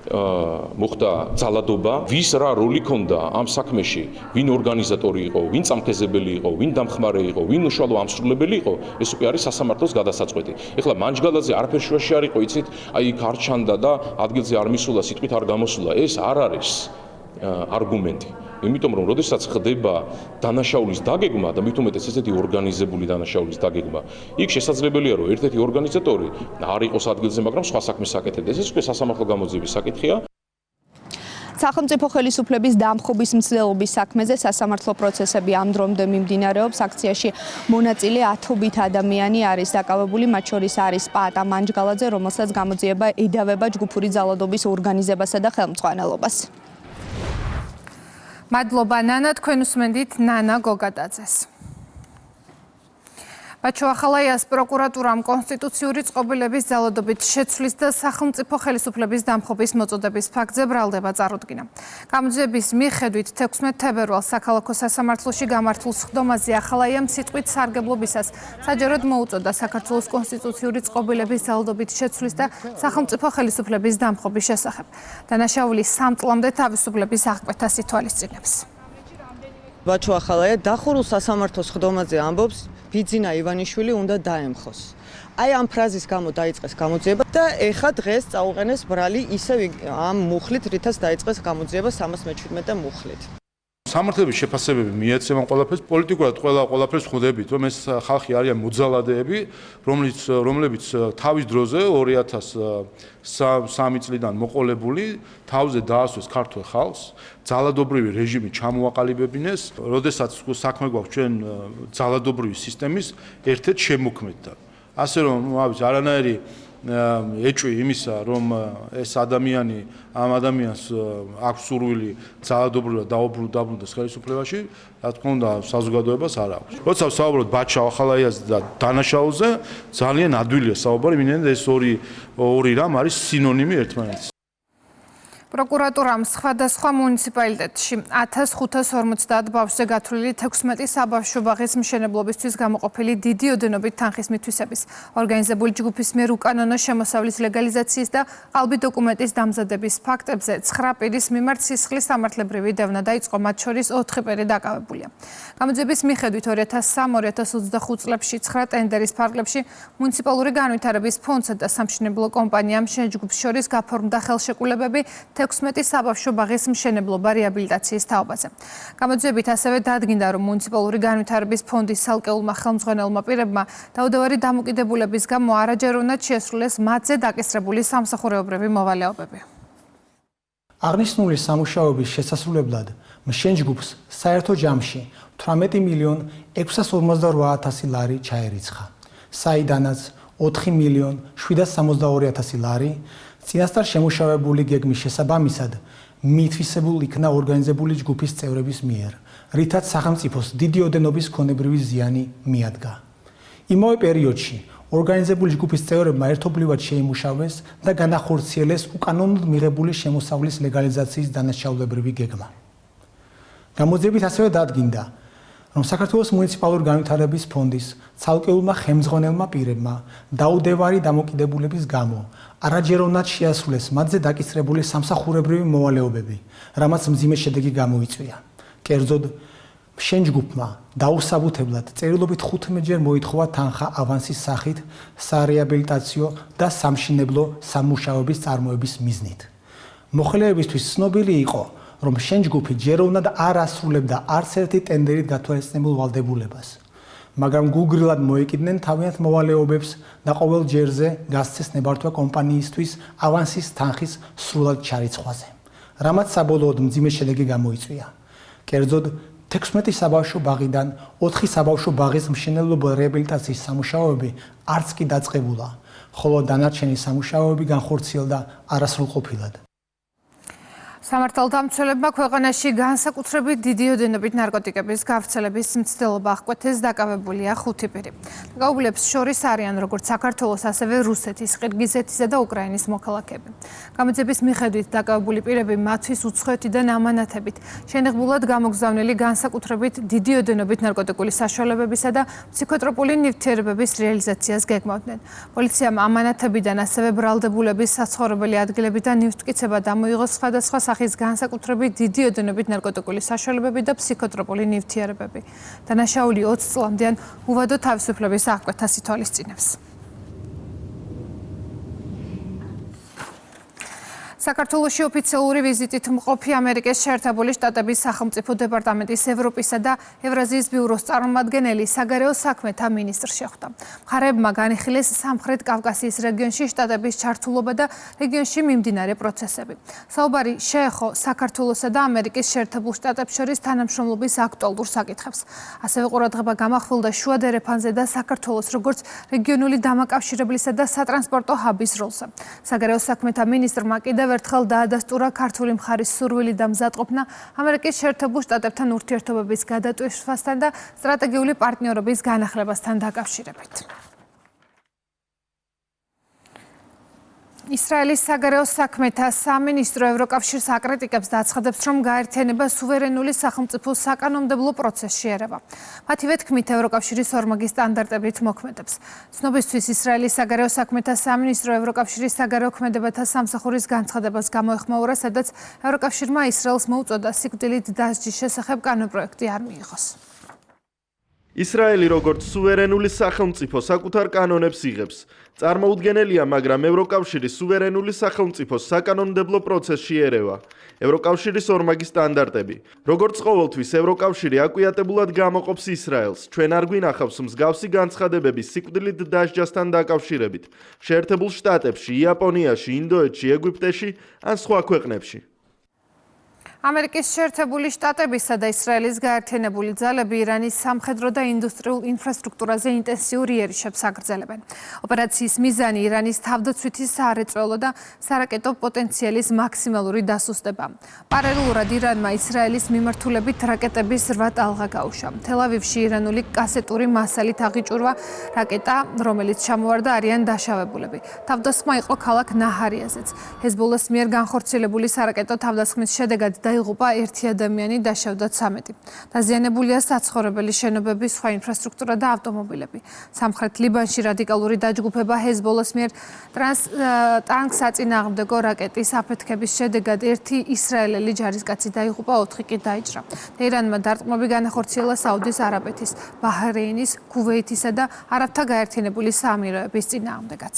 მოხდა ძალადობა, ვის რა როლი ქონდა ამ საქმეში, ვინ ორგანიზატორი იყო, ვინ წამქეზებელი იყო, ვინ დამხმარე იყო, ვინ უშუალო ამსრულებელი იყო, ეს უკვე არის სასამართლოს გადასაწყვეტი. ეხლა მანჯგალაძე არაფერ შუაში არ იყო, იცით, აი იქ არ ჩანდა და ადგილზე არ მისულა, სიტყვით არ გამოსულა, ეს არ არის არგუმენტი. იმიტომ რომ როდესაც ხდება დანაშაულის დაგეგმა და მით უმეტეს ესეთი ორგანიზებული დანაშაულის დაგეგმა, იქ შესაძლებელია რომ ერთ-ერთი ორგანიზატორი არ იყოს ადგილზე, მაგრამ სხვა საქმეს აკეთებდეს. ეს უკვე სასამართლო გამოძიების საკითხია. სახელმწიფო ხელისუფლების დამხობის მცდელობის საქმეზე სასამართლო პროცესები ამ დრომდე მიმდინარეობს. აქციაში მონაწილე ათობით ადამიანი არის დაკავებული, მათ შორის არის პაატა მანჯგალაძე, რომელსაც გამოძიება ედავება ჯგუფური ძალადობის ორგანიზებასა და ხელმძღვანელობას. მადლობა ნანა, თქვენ უსმენდით ნანა გოგადაძეს. ბაჩოახალაიას პროკურატურამ კონსტიტუციური წყობილების ძალადობით შეცვლის და სახელმწიფო ხელისუფლების დამხობის მოწოდების ფაქტზე ბრალდება წარუდგინა. გამოძიების მიხედვით 16 თებერვალს საქალაქო სასამართლოში გამართულ სხდომაზე ახალაიამ სიტყვით სარგებლობისას საჯაროდ მოუწოდა საქართველოს კონსტიტუციური წყობილების ძალადობით შეცვლის და სახელმწიფო ხელისუფლების დამხობის შესახებ. დანაშაული 3 წლამდე თავისუფლების აღკვეთას ითვალისწინებს. ბაჩოახალაია დახურულ სასამართლო სხდომაზე ამბობს, ბიძინა ივანიშვილი უნდა დაემხოს. აი ამ ფრაზის გამო დაიწყეს გამოძიება და ეხა დღეს წაუყენეს ბრალი ისევ ამ მუხლით, რითაც დაიწყეს გამოძიება 317 მუხლით. სამართლების შეფასებები მიეცემა ყველაფერს, პოლიტიკურად ყველაფერს ხვდებით, რომ ეს ხალხი არიან მოძალადეები, რომლებიც თავის დროზე 2003 წლიდან მოყოლებული თავზე დაასვეს ქართულ ხალხს, ძალადობრივი რეჟიმი ჩამოაყალიბებინეს, როდესაც საქმე გვაქვს ჩვენ ძალადობრივი სისტემის ერთ-ერთ შემოქმედთან. ასე რომ, არანაირი ეჭვი იმისა, რომ ეს ადამიანი ამ ადამიანს აქვს სურვილი ძალადობრივად დაუბრუნდეს ხელისუფლებაში, რა თქმა უნდა, საზოგადოებას არ აქვს. როცა ვსაუბრობთ ბაჩოახალაიაზე და დანაშაულზე, ძალიან ადვილია საუბარი, ვინმე ეს ორი რამ არის სინონიმი ერთმანეთის. პროკურატურამ სხვადასხვა მუნიციპალიტეტში 1550 ბავშვზე გათვლილი 16 საბავშვო ბაღის მშენებლობისთვის გამოყოფილი დიდი ოდენობით თანხის მითვისების, ორგანიზებული ჯგუფის მიერ უკანონო შემოსავლის ლეგალიზაციის და ყალბი დოკუმენტის დამზადების ფაქტებზე 9 პირის მიმართ სისხლის სამართლებრივი დევნა დაიწყო, მათ შორის 4 პირი დაკავებულია. გამოძიების მიხედვით 2003-2025 წლებში 9 ტენდერის ფარგლებში მუნიციპალური განვითარების ფონდსა და სამშენებლო კომპანიამ შენჯგუფს შორის გაფორმდა ხელშეკრულებები 16 საბავშვო ბაღის მშენებლობა რეაბილიტაციის თაობაზე. გამოძიებით ასევე დადგინდა, რომ მუნიციპალური განვითარების ფონდის ცალკეულმა ხელმძღვანელმა პირებმა დაუდევარი დამოკიდებულების გამო არაჯერ უნდა შეასრულეს მათზე დაკისრებული სამსახურეობრივი მოვალეობები. აღნიშნული სამუშაოების შესასრულებლად მშენჯგუფს საერთო ჯამში 18.658.000 ლარი ჩაერიცხა, საიდანაც 4.762.000 ლარი წინასწარ შემუშავებული გეგმის შესაბამისად მითვისებულ იქნა ორგანიზებული ჯგუფის წევრების მიერ, რითაც სახელმწიფოს დიდი ოდენობის ქონებრივი ზიანი მიადგა. იმავე პერიოდში ორგანიზებული ჯგუფის წევრებმა ერთობლივად შეიმუშავეს და განახორციელეს უკანონოდ მიღებული შემოსავლის ლეგალიზაციის დანაშაულებრივი გეგმა. გამოძიებით ასევე დადგინდა, რომ საქართველოს მუნიციპალური განვითარების ფონდის ცალკეულმა ხელმძღვანელმა პირებმა დაუდევარი დამოკიდებულების გამო არაჯეროვნად შეასრულეს მათზე დაკისრებული სამსახურებრივი მოვალეობები, რამაც მძიმე შედეგი გამოიწვია. კერძოდ, შენჯგუფმა დაუსაბუთებლად წერილობით 15-ჯერ მოითხოვა თანხა ავანსის სახით სარეაბილიტაციო და სამშენებლო სამუშაოების წარმოების მიზნით. მოხელეებისთვის ცნობილი იყო, რომ შენჯგუფი ჯეროვნად არ ასრულებდა არც ერთი ტენდერით გათვალისწინებულ ვალდებულებას, მაგრამ გულგრილად მოეკიდნენ თავიანთ მოვალეობებს და ყოველ ჯერზე გასცეს ნებართვა კომპანიისთვის ავანსის თანხის სრულად ჩარიცხვაზე, რამაც საბოლოოდ მძიმე შედეგი გამოიწვია. კერძოდ, 16 საბავშვო ბაღიდან 4 საბავშვო ბაღის მშენებლობა რეაბილიტაციის სამუშაოები არც კი დაწყებულა, ხოლო დანარჩენი სამუშაოები განხორციელდა არასრულყოფილად. სამართალდამცველებმა ქვეყანაში განსაკუთრებით დიდი ოდენობით ნარკოტიკების გავრცელების მცდელობა აღკვეთეს, დაკავებულია 5 პირი. დაკავებულებს შორის არიან როგორც საქართველოს, ასევე რუსეთის, ყირგიზეთისა და უკრაინის მოქალაქეები. გამოძიების მიხედვით დაკავებული პირები მათთვის უცხოეთიდან ამანათებით შენიღბულად გამოგზავნილი განსაკუთრებით დიდი ოდენობით ნარკოტიკული საშუალებებისა და ფსიქოტროპული ნივთიერებების რეალიზაციას გეგმავდნენ. პოლიციამ ამანათებიდან ასევე ბრალდებულების საცხოვრებელი ადგილებიდან ნივთმტკიცება დამოიღო სხვადასხვა სახის განსაკუთრებით დიდი ოდენობით ნარკოტიკული საშუალებები და ფსიქოტროპული ნივთიერებები. დანაშაული 20 წლამდე უვადო თავისუფლების აღკვეთას ითვალისწინებს. საქართველოში ოფიციალური ვიზიტით მყოფი ამერიკის შეერთებული შტატების სახელმწიფო დეპარტამენტის ევროპისა და ევრაზიის ბიუროს წარმომადგენელი საგარეო საქმეთა მინისტრს შეხვდა. მხარეებმა განიხილეს სამხრეთ კავკასიის რეგიონში შტატების ჩართულობა და რეგიონში მიმდინარე პროცესები. საუბარი შეეხო საქართველოსა და ამერიკის შეერთებულ შტატებს შორის თანამშრომლობის აქტუალურ საკითხებს. ასევე ყურადღება გამახვილდა შუა დერეფანზე და საქართველოს როგორც რეგიონული დამაკავშირებლისა და სატრანსპორტო ჰაბის როლზე. საგარეო საქმეთა მინისტრმა კიდევ ერთხელ დაადასტურა ქართული მხარის სურვილი და მზადყოფნა ამერიკის შეერთებულ შტატებთან ურთიერთობების გადატვირთვასთან და სტრატეგიული პარტნიორობის განახლებასთან დაკავშირებით. ისრაელის საგარეო საქმეთა სამინისტრო ევროკავშირს აკრიტიკებს და აცხადებს, რომ გაერთიანება სუვერენული სახელმწიფოს საკანონმდებლო პროცესში ერევა. მათივე თქმით, ევროკავშირის ორმაგი სტანდარტებით მოქმედებს. ცნობისთვის ისრაელის საგარეო საქმეთა სამინისტრო ევროკავშირის საგარეო ქმედებათა სამსახურის განცხადებას გამოეხმაურა, სადაც ევროკავშირმა ისრაელს მოუწოდა სიკვდილით დასჯის შესახებ კანონპროექტი არ მიიღოს. ისრაელი როგორც სუვერენული სახელმწიფო საკუთარ კანონებს იღებს. წარმოუდგენელია, მაგრამ ევროკავშირის სუვერენული სახელმწიფოს საკანონმდებლო პროცესში ერევა. ევროკავშირის ორმაგი სტანდარტები. როგორც ყოველთვის, ევროკავშირი აკვიატებულად გამოყოფს ისრაელს. ჩვენ არ გვინახავს მსგავსი განცხადებები სიკვდილით დასჯასთან დაკავშირებით. შეერთებულ შტატებში, იაპონიაში, ინდოეთში, ეგვიპტეში ან სხვა ქვეყნებში. ამერიკის შეერთებული შტატებისა და ისრაელის გაერთიანებული ძალები ირანის სამხედრო და ინდუსტრიულ ინფრასტრუქტურაზე ინტენსიურ იერიშებს აგრძელებენ. ოპერაციის მიზანი ირანის თავდაცვითი საარეწველო და სარაკეტო პოტენციალის მაქსიმალური დასუსტება. პარალელურად ირანმა ისრაელის მიმართულებით რაკეტების 8 ტალღა გაუშვა. თელ-ავივში ირანული კასეტური მასალით აღიჭურვა რაკეტა, რომელიც ჩამოვარდა არიან დაშავებულები. თავდასხმა იყო ქალაქ ნაჰარიაზეც. ჰეზბოლას მიერ განხორციელებული სარაკეტო თავდასხმის შედეგად დაიღუპა ერთი ადამიანი, დაშავდა 13. დაზიანებულია საცხოვრებელი შენობები, სხვა ინფრასტრუქტურა და ავტომობილები. სამხრეთ ლიბანში რადიკალური დაჯგუფება ჰეზბოლას მიერ ტანკს აწინააღმდეგო რაკეტის აფეთქების შედეგად ერთი ისრაელელი ჯარისკაცი დაიღუპა, 4 კი დაიჭრა. თეირანმა დარტყმები განახორციელა საუდის არაბეთის, ბაჰრეინის, ქუვეითისა და არაბთა გაერთიანებული საამიროების წინააღმდეგაც.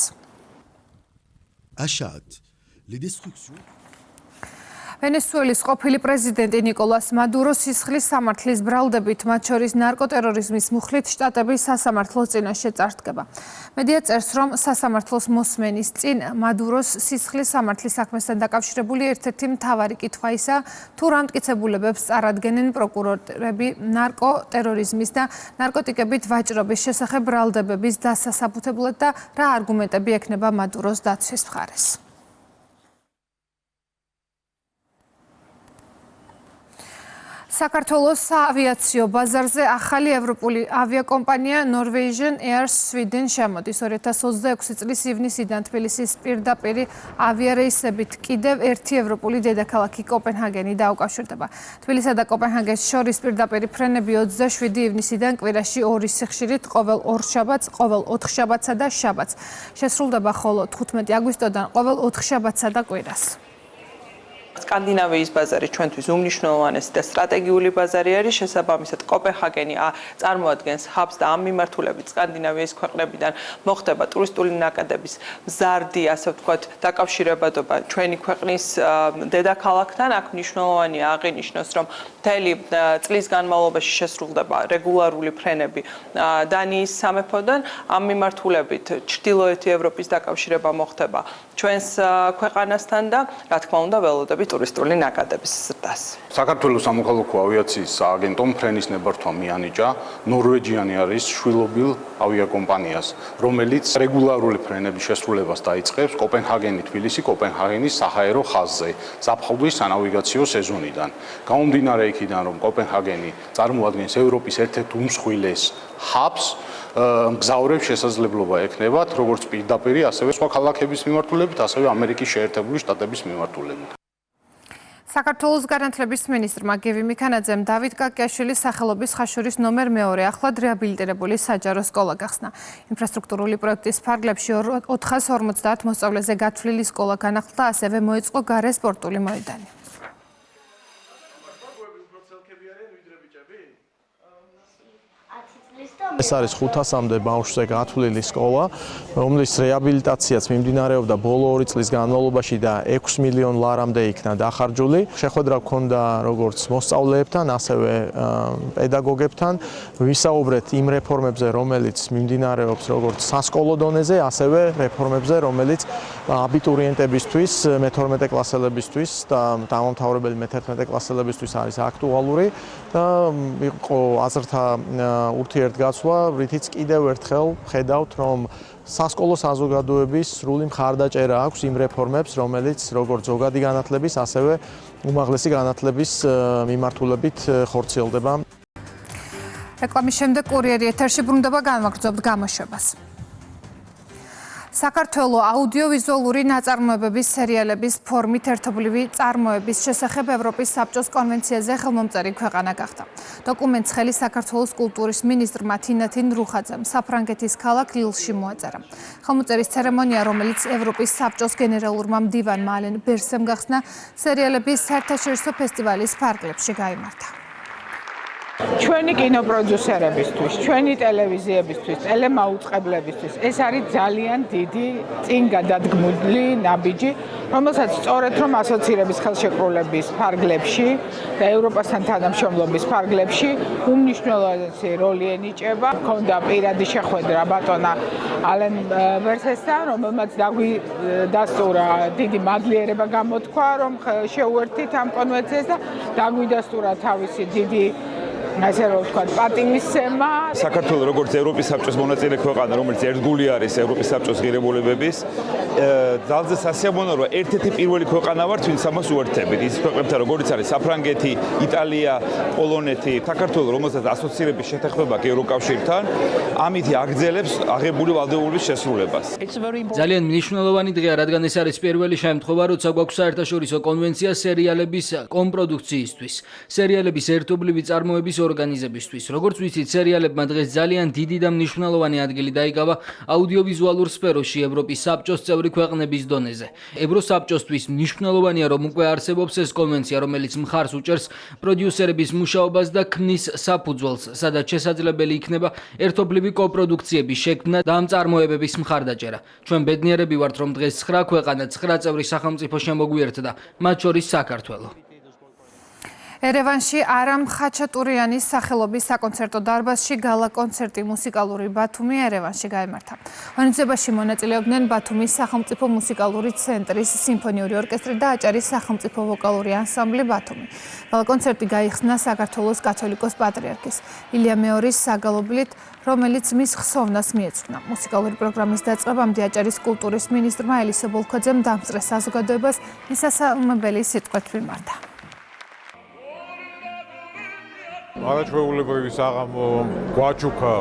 ვენესუელის ყოფილი პრეზიდენტი ნიკოლას მადუროს სისხლის სამართლის ბრალდებით, მათ შორის ნარკოტერორიზმის მუხლით შტატების სასამართლოს წინაშე წარდგება. მედია წერს, რომ სასამართლოს მოსმენის წინ მადუროს სისხლის სამართლის საქმესთან დაკავშირებული ერთ-ერთი მთავარი კითხვა ისაა, თუ რა მტკიცებულებებს წარადგენენ პროკურორები ნარკოტერორიზმის და ნარკოტიკებით ვაჭრობის შესახებ ბრალდებების დასასაბუთებლად და რა არგუმენტები ექნება მადუროს დაცვის მხარეს. საქართველოს საავიაციო ბაზარზე ახალი ევროპული ავიაკომპანია Norwegian Air Sweden შემოდის. 2026 წლის ივნისიდან თბილისის პირდაპირი ავიარეისებით კიდევ ერთი ევროპული დედაქალაქი კოპენჰაგენი დაუკავშირდება. თბილისსა და კოპენჰაგენს შორის პირდაპირი ფრენები 27 ივნისიდან კვირაში 2 სიხშირით ყოველ 2 შაბათს, ყოველ 4 შაბათსა და შაბათს შესრულდება, ხოლო 15 აგვისტოდან ყოველ 4 შაბათსა და კვირას. სკანდინავიის ბაზარი ჩვენთვის უმნიშვნელოვანესი და სტრატეგიული ბაზარი არის. შესაბამისად, კოპენჰაგენი წარმოადგენს ჰაბს და ამ მიმართულებით სკანდინავიის ქვეყნებიდან მოხდება ტურისტული ნაკადების მზარდი, ასე ვთქვათ, დაკავშირებადობა ჩვენი ქვეყნის დედაქალაქთან. აქ მნიშვნელოვანია აღინიშნოს, რომ მთელი წლის განმავლობაში შესრულდება რეგულარული ფრენები დანიის სამეფოდან. ამ მიმართულებით ჩრდილოეთი ევროპის დაკავშირება მოხდება ჩვენს ქვეყანასთან და რა თქმა უნდა ველოდებით ტურისტული ნაკადების ზრდას. საქართველოს სამოქალაქო ავიაციის სააგენტომ ფრენის ნებართვა მიანიჭა Norwegian არის შვილობილ ავიაკომპანიას, რომელიც რეგულარული ფრენების შესრულებას დაიწყებს კოპენჰაგენი თბილისი კოპენჰაგენის საჰაერო ხაზზე ზაფხულის სანავიგაციო სეზონიდან. გამომდინარე იქიდან, რომ კოპენჰაგენი წარმოადგენს ევროპის ერთ-ერთ უმსხვილეს ჰაბს, მგზავრებს შესაძლებლობა ექნებათ როგორც პირდაპირი, ასევე სხვა ქალაქების მიმართულებით, ასევე ამერიკის შეერთებული შტატების მიმართულებით. საქართველოს განათლების მინისტრმა გივი მიქანაძემ დავით კაკიაშვილის სახელობის ხაშურის ნომერ 2 ახლად რეაბილიტირებული საჯარო სკოლა გახსნა. ინფრასტრუქტურული პროექტის ფარგლებში 450 მოსწავლეზე გათვლილი სკოლა განახლდა, ასევე მოეწყო გარე სპორტული მოედანი. ეს არის 500-მდე ბავშვზე გათვლილი სკოლა, რომლის რეაბილიტაციაც მიმდინარეობდა ბოლო 2 წლის განმავლობაში და 6 მილიონ ლარამდე იქნა დახარჯული. შეხვედრა ჰქონდა როგორც მოსწავლეებთან, ასევე პედაგოგებთან. ვისაუბრეთ იმ რეფორმებზე, რომელიც მიმდინარეობს როგორც სასკოლო დონეზე, ასევე რეფორმებზე, რომელიც აბიტურიენტებისთვის, მე-12 კლასელებისთვის და დამამთავრებელი მე-11 კლასელებისთვის არის აქტუალური და იყო აზრთა ურთიერთგაცვლა, რითიც კიდევ ერთხელ ხედავთ, რომ სასკოლო საზოგადოების სრული მხარდაჭერა აქვს იმ რეფორმებს, რომელიც როგორც ზოგადი განათლების, ასევე უმაღლესი განათლების მიმართულებით ხორციელდება. რეკლამის შემდეგ კურიერი ეთერში ბრუნდება, განვაგრძობთ გამოშვებას. საქართველოს აუდიოვიზუალური ნაწარმოებების სერიალების ფორმით ერთობლივი წარმოების შესახებ ევროპის საბჭოს კონვენციაზე ხელმომწერი ქვეყანა გახდა. დოკუმენტს ხელი საქართველოს კულტურის მინისტრმა თინათინ რუხაძემ საფრანგეთის ქალაქ ლილში მოაწერა. ხელმოწერის ცერემონია, რომელიც ევროპის საბჭოს გენერალურმა მდივანმა ალენ ბერსემ გახსნა, სერიალების საერთაშორისო ფესტივალის ფარგლებში გაიმართა. ჩვენი კინოპროდიუსერებისთვის, ჩვენი ტელევიზიებისთვის, ტელემაუწყებლებისთვის ეს არის ძალიან დიდი წინ გადადგმული ნაბიჯი, რომელსაც სწორედ რომ ასოცირების ხელშეკრულების ფარგლებში და ევროპასთან თანამშრომლობის ფარგლებში უმნიშვნელოვანესი როლი ენიჭება. მქონდა პირადი შეხვედრა ბატონა ალენ ბერსესთან, რომელმაც დაგვიდასტურა დიდი მადლიერება გამოთქვა, რომ შეუერთდით ამ კონვენციას და დაგვიდასტურა თავისი დიდი ასე რომ ვთქვათ, პატივისცემა. საქართველოს როგორც ევროპის საბჭოს მონაწილე ქვეყანა, რომელიც ერთგული არის ევროპის საბჭოს ღირებულებების, ძალზე სასიამოვნოა, რომ ერთ-ერთი პირველი ქვეყანა ვართ, ვინც ამას უერთდებით. ის ქვეყნებთან როგორიც არის საფრანგეთი, იტალია, პოლონეთი, საქართველო, რომელსაც ასოცირების შეთანხმება ევროკავშირთან, ამითი აგრძელებს აღებული ვალდებულების შესრულებას. ძალიან მნიშვნელოვანი დღეა, რადგან ეს არის პირველი შემთხვევა, როცა გვაქვს საერთაშორისო კონვენცია სერიალების კომპროდუქციისთვის, სერიალების ერთობლივი წარმოების ორგანიზებისთვის. როგორც ვიცით, სერიალებმა დღეს ძალიან დიდი და მნიშვნელოვანი ადგილი დაიკავა აუდიოვიზუალურ სფეროში ევროპის საბჭოს წევრი ქვეყნების დონეზე. ევროსაბჭოსთვის მნიშვნელოვანია, რომ უკვე არსებობს ეს კონვენცია, რომელიც მხარს უჭერს პროდიუსერების მუშაობას და ქმნის საფუძველს, სადაც შესაძლებელი იქნება ერთობლივი კოპროდუქციების შექმნა და ამ წარმოებების მხარდაჭერა. ჩვენ ბედნიერები ვართ, რომ დღეს 9 ქვეყანა 9 წევრი სახელმწიფო შემოგვიერთდა, მათ შორის საქართველო. ერევანში არამ ხაჩატურიანის სახელობის საკონცერტო დარბაზში გალა კონცერტი მუსიკალური ბათუმი ერევანში გაიმართა. ღონისძიებაში მონაწილეობდნენ ბათუმის სახელმწიფო მუსიკალური ცენტრის სიმფონიური ორკესტრი და აჭარის სახელმწიფო ვოკალური ანსამბლი ბათუმი. გალა კონცერტი გაიხსნა საქართველოს კათოლიკოს პატრიარქის ილია მეორის საგალობლით, რომელიც მის ხსოვნას მიეძღვნა. მუსიკალური პროგრამის დაწყებამდე აჭარის კულტურის მინისტრმა ელისო ბოლქოძემ დამსწრე საზოგადოებას მისასალმებელი სიტყვით მიმართა. არაჩვეულებრივი საღამო გვაჩუქა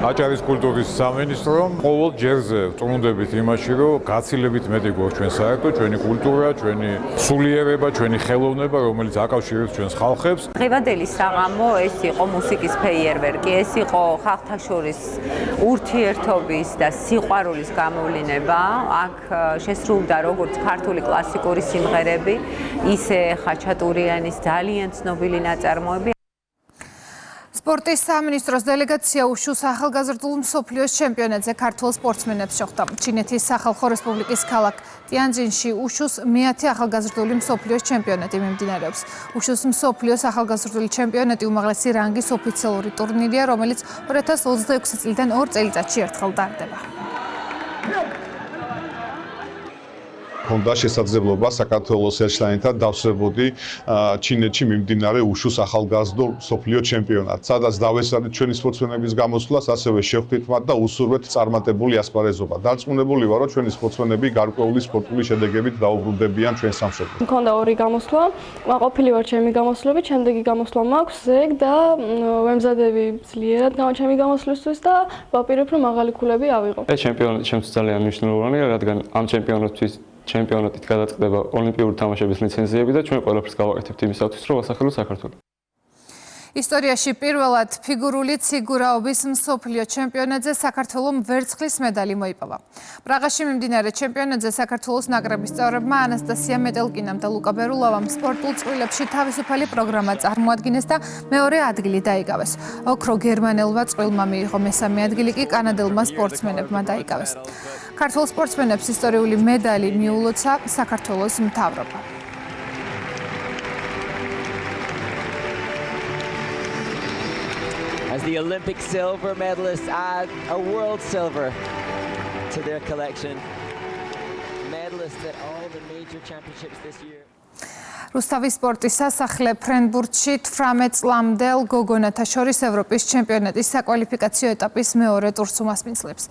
აჭარის კულტურის სამინისტრომ ყოველ ჯერზე ვწუნდებით იმაში, რომ გაცილებით მეტი გვაქვს ჩვენ საერთოდ, ჩვენი კულტურა, ჩვენი სულიერება, ჩვენი ხელოვნება, რომელიც აკავშირებს ჩვენს ხალხებს. დღევანდელი საღამო ეს იყო მუსიკის ფეიერვერკი, ეს იყო ხალხთა შორის ურთიერთობის და სიყვარულის გამოვლინება. აქ შესრულდა როგორც ქართული კლასიკური სიმღერები, ისე ხაჩატურიანის ძალიან ცნობილი ნაწარმოები. სპორტის სამინისტროს დელეგაცია უშუს ახალგაზრდულ მსოფლიოს ჩემპიონატზე ქართულ სპორტსმენებს შეხვდა. ჩინეთის სახალხო რესპუბლიკის ქალაქ ტიანჯინში უშუს მე-10 ახალგაზრდული მსოფლიოს ჩემპიონატი მიმდინარეობს. უშუს მსოფლიოს ახალგაზრდული ჩემპიონატი უმაღლესი რანგის ოფიციალური ტურნირია, რომელიც 2026 წლიდან 2 წელიწადში ერთხელ ტარდება. ჰქონდა შესაძლებლობა საქართველოს ერთიანთან დავსვებოდი ჩინეთში მიმდინარე უშუს ახალგაზრდულ მსოფლიო ჩემპიონატს, სადაც დავესწრეთ ჩვენი სპორტსმენების გამოსვლას, ასევე შევხვდით მათ და უსურვეთ წარმატებული ასპარეზობა. დარწმუნებული ვარ, რომ ჩვენი სპორტსმენები გარკვეული სპორტული შედეგებით დაუბრუნდებიან ჩვენ სამშობლოში. მქონდა ორი გამოსვლა, ყოფილი ვარ ჩემი გამოსვლებით, შემდეგი გამოსვლა მაქვს ზეგ და ვემზადები ძლიერად ჩემი გამოსვლისთვის და ვაპირებ, რომ მაღალი ქულები ავიღო. ეს ჩემპიონატი ჩემთვის ძალიან მნიშვნელოვანია, რადგან ამ ჩემპიონატთვის ჩემპიონატით გადაწყდება ოლიმპიური თამაშების ლიცენზიები და ჩვენ ყველაფერს გავაკეთებთ იმისათვის, რომ ვასახელოთ საქართველოს. ისტორიაში პირველად ფიგურული ციგურაობის მსოფლიო ჩემპიონატზე საქართველომ ვერცხლის медаლი მოიპოვა. პრაღაში მიმდინარე ჩემპიონატზე საქართველოს ნაკრების წევრებმა ანასტასია მეტელკინამ და ლუკა ბერულოვამ სპორტულ წყვილებში თავისუფალი პროგრამა წარმოადგინეს და მეორე ადგილი დაიკავეს. ოქრო გერმანელმა წყვილმა მიიღო, მესამე ადგილი კი კანადელმა სპორტსმენებმა დაიკავეს. ქართულ სპორტსმენებს ისტორიული медаლი მიულოცა საქართველოს მთავრობა. As the Olympic silver medalists add a world silver to their collection. Medalists at all the major championships this year. რუსთავის სპორტის სასახლე ფრენბურთში 18 წლამდელ გოგონათა შორის ევროპის ჩემპიონატის საკვალიფიკაციო ეტაპის მეორე ტურს უმასპინძლებს.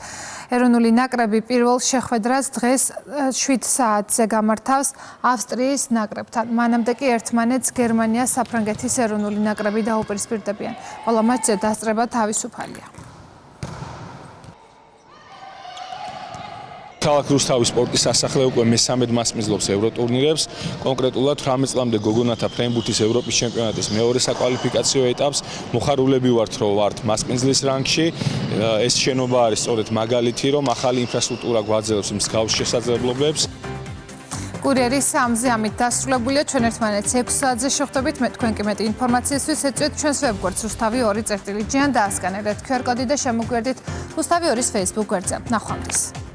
ეროვნული ნაკრები პირველ შეხვედრას დღეს 7 საათზე გამართავს ავსტრიის ნაკრებთან. მანამდე კი ერთმანეთს გერმანია, საფრანგეთის ეროვნული ნაკრები დაუპირისპირდებიან. ყველა მატჩზე დასწრება თავისუფალია. ქალაქ რუსთავის სპორტის სასახლე უკვე მესამედ მასპინძლობს ევროტურნირებს. კონკრეტულად 18 წლამდე გოგონათა ფრენბურთის ევროპის ჩემპიონატის მეორე საკვალიფიკაციო ეტაპს მოხარულები ვართ, რომ ვართ მასპინძლის რანგში. ეს შენობა არის სწორედ მაგალითი, რომ ახალი ინფრასტრუქტურა გვაძლევს მსგავს შესაძლებლობებს. კურიერი 3-ზე ამით დასრულებულია. ჩვენ ერთმანეთს 6 საათზე შეხვდებით. მე თქვენ კი მეტი ინფორმაციისთვის ეწვიეთ ჩვენს ვებგვერდს rustavi2.gr და ასკანერეთ QR კოდი და შემოგვიერთდით rustavi2-ის Facebook გვერდზე. ნახვამდის.